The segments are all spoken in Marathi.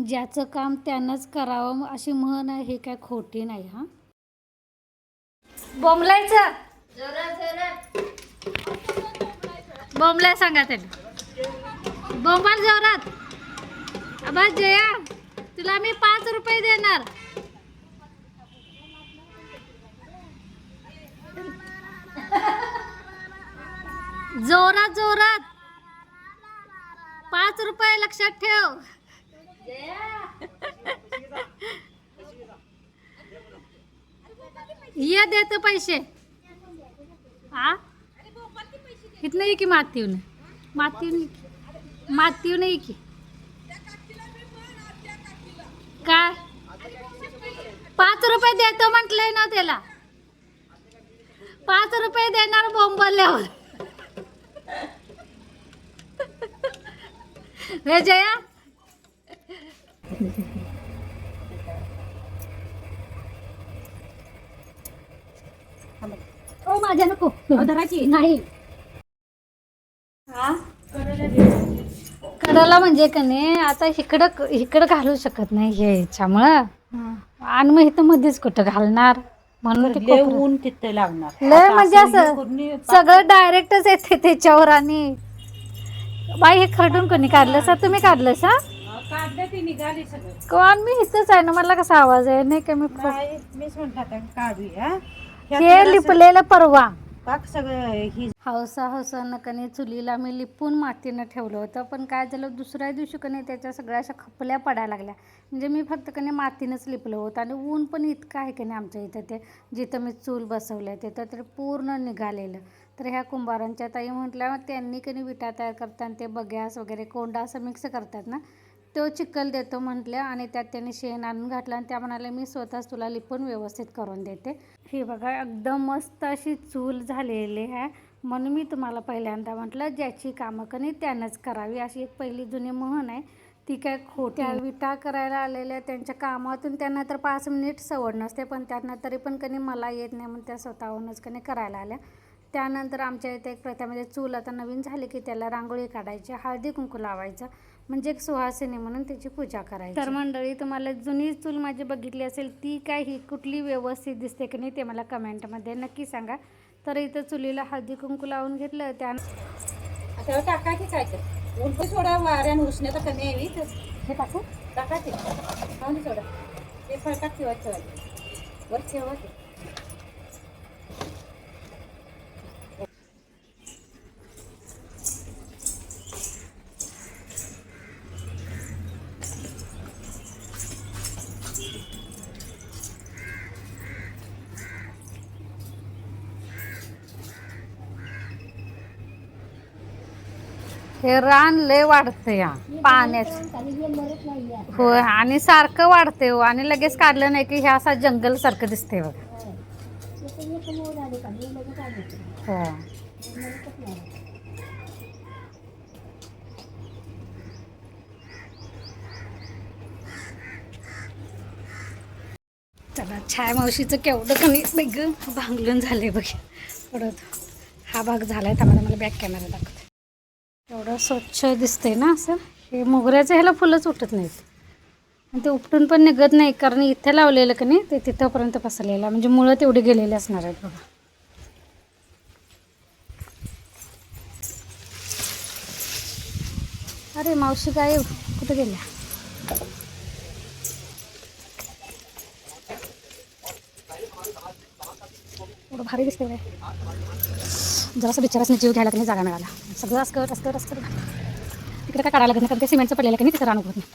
ज्याचं काम त्यानंच करावं अशी म्हण आहे, हे काय खोटी नाही. हा बोंबलायचं बोंबलाय सांगा त्याला बोंबाल जोरात. अबा जया, तुला मी 5 रुपये देणार. जोरात जोरात 5 रुपये लक्षात ठेव. ये देतो पैसे. हा इथनं ये की मातीहून मातीहून ये की. काय 5 रुपये देतो म्हटलंय ना त्याला. 5 रुपये देणार बोंबल्यावर. वे जया, ओ माझ्या नको धराची नाही. कडाला म्हणजे का नाही आता इकडं घालू शकत नाही हे ह्याच्यामुळं. आणि मग इथं मध्येच कुठं घालणार म्हणून ते ऊन तिथे लागणार. लय म्हणजे असं सगळं डायरेक्टच येते त्याच्यावर. आणि बाई हे खरडून कोणी काढलं सा? तुम्ही काढलं सा? काढलं ती निघाली सगळं. कोण मी इथंच आहे ना, मला कसा आवाज आहे नाही का? मीच म्हणतात काढूया हे लिपलेलं परवा पाक सगळं ही हौसानं कणी चुलीला मी लिपून मातीनं ठेवलं होतं. पण काय झालं, दुसऱ्या दिवशी कणी त्याच्या सगळ्या अशा खपल्या पडायला लागल्या. म्हणजे मी फक्त कणी मातीनंच लिपलं होतं. आणि ऊन पण इतकं आहे की नाही आमच्या इथं, ते जिथं मी चूल बसवलं तिथं तर पूर्ण निघालेलं. तर ह्या कुंभारांच्या ताई म्हटल्यावर त्यांनी कणी विटा तयार करताना ते बग्यास वगैरे कोंडा असं मिक्स करतात ना, तो चिखल देतो म्हटल्या. आणि त्यात त्यांनी शेण आणून घातलं आणि त्या म्हणाले मी स्वतःच तुला लिपून व्यवस्थित करून देते. हे बघा एकदम मस्त अशी चूल झालेली आहे. म्हणून मी तुम्हाला पहिल्यांदा म्हटलं ज्याची कामं कणी त्यानंच करावी, अशी एक पहिली जुनी म्हण आहे. ती काय खोट्या विटा करायला आलेल्या त्यांच्या कामातून त्यांना तर 5 मिनिट सवड नसते, पण त्यांना तरी पण कणी मला येत नाही म्हणून त्या स्वतःहूनच कणी करायला आल्या. त्यानंतर आमच्या इथे एक प्रथा म्हणजे चूल आता नवीन झाली की त्याला रांगोळी काढायची, हळदी कुंकू लावायचं, म्हणजे एक सुहासिनी म्हणून त्याची पूजा करायची. तर मंडळी, तुम्हाला जुनी चूल माझी बघितली असेल ती काय ही कुठली व्यवस्थित दिसते की नाही ते मला कमेंटमध्ये नक्की सांगा. तर इथं चुलीला हळदी कुंकू लावून घेतलं. आता टाका की काय तर ऊन पण थोडा वाऱ्यानं उष्णता कमी यावी तर हे टाकू टाका की थोडा ते फळकात ठेवायचं वर ठेवा की. हे रान लय वाढतंय या पाण्याचं. होय, आणि सारखं वाढते हो. आणि लगेच काढलं नाही की हे असा जंगल सारखं दिसते बघ. हो, चला छाया मावशीचं केवढं कमी वेगळं भांगलून झालंय बघ. परत हा भाग झालाय. त्यामध्ये मला बॅक कॅमेरा दाखवते. एवढं स्वच्छ दिसतंय ना असं. हे मोगऱ्याचं ह्याला फुलंच उठत नाहीत आणि ते उपटून पण निघत नाही, कारण इथे लावलेलं का नाही ते तिथंपर्यंत पसरलेलं, म्हणजे मुळं तेवढी गेलेली असणार आहेत बघा. अरे मावशी काय कुठे गेल्या? एवढं भारी दिसते काय. जरासं बिचारासने जीव घ्यायला की जागा मिळाला. सगळं असकर तिकडे काय काढायला लागत नाही, कारण ते सिमेंटचं पडलेलं की नाही तिथं रान उगवत नाही.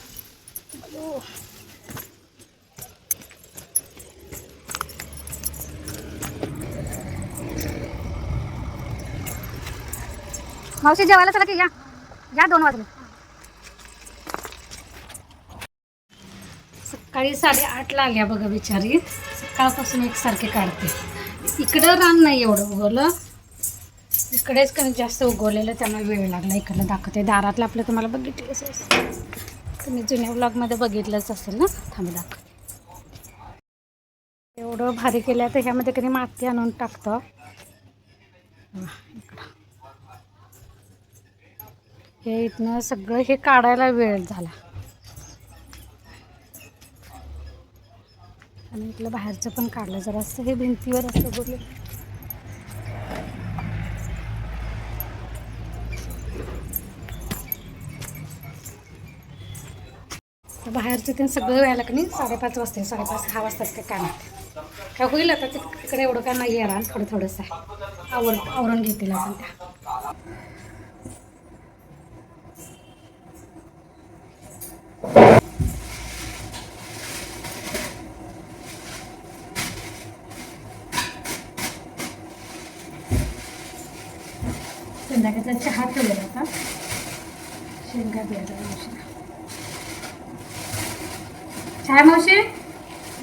मावशी जेवायला चला की या 2 वाजले. सकाळी 8:30ला आल्या बघा बिचारी. सकाळपासून एकसारखे काढते. इकडं रान नाही एवढं उगवलं, इकडेच कमी जास्त उगवलेलं, त्यामुळे वेळ लागला. इकडलं दाखवते दारातलं आपलं तुम्हाला बघितलं असेल, तुम्ही जुन्या व्लॉगमध्ये बघितलंच असेल ना. थांबी दाखवते. एवढं भारी केलं तर ह्यामध्ये कधी माती आणून टाकतं. हे इथनं सगळं हे काढायला वेळ झाला. आणि इथलं बाहेरचं पण काढलं जरा असं हे भिंतीवर असं बोलले. बाहेरचं ते सगळं व्हायला की नाही 5:30 वाजता 5:30-6 वाजतात काय माहिती काय होईल आता तिकडे एवढं काय नाही येणार थोडं थोडंसं आहे आवरून घेतील आपण त्या. संध्याकाळचा चहा ठेवलेला आता शेंगा द्यायला मावशीला. चहा मावशी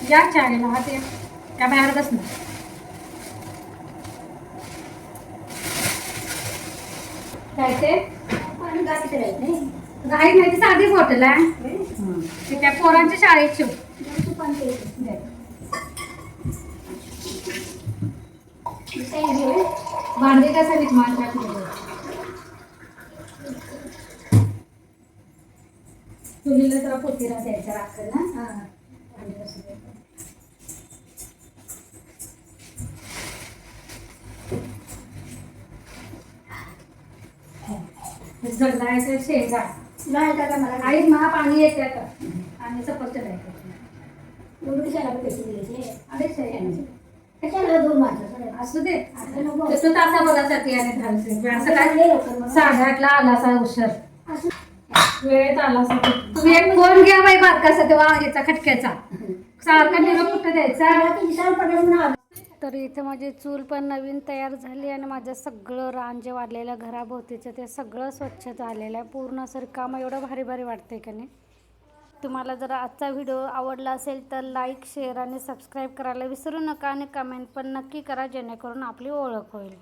या चहा घ्यायला हात या त्या बाहेर बस ना. काय ते पाणी गाठी करायचं नाही. घाई नाही ती साधी बॉटल आहे ते त्या पोरांच्या शाळेत ठेव. भांडे कसा माझ्या तुला जरा पोतीला द्यायचा राखल ना. भांडे कसं द्यायचं. जळगायचं शेंगा मला आई महा पाणी येते आता आणि सफरचंद आहे. कशाला दूर माझं असू दे तसं तासाभरासाठी आणि असं काय 8:30ला आलासा उशीर वेळेत आलासा. तुम्ही एक फोन घ्या बाई बारकासा तेव्हा ह्याचा खटक्याचा सारखा निरोप कुठं द्यायचा. तर इथे माझी चूल पण नवीन तयार झाली आणि माझं सगळं रान जे वाढलेलं घराभोवतीचं ते सगळं स्वच्छ झालेलं आहे. पूर्ण असं रिकामं एवढं भारी भारी वाटतंय का नाही. तुम्हाला जर आजचा व्हिडिओ आवडला असेल तर लाईक शेअर आणि सबस्क्राईब करायला विसरू नका आणि कमेंट पण नक्की करा जेणेकरून आपली ओळख होईल.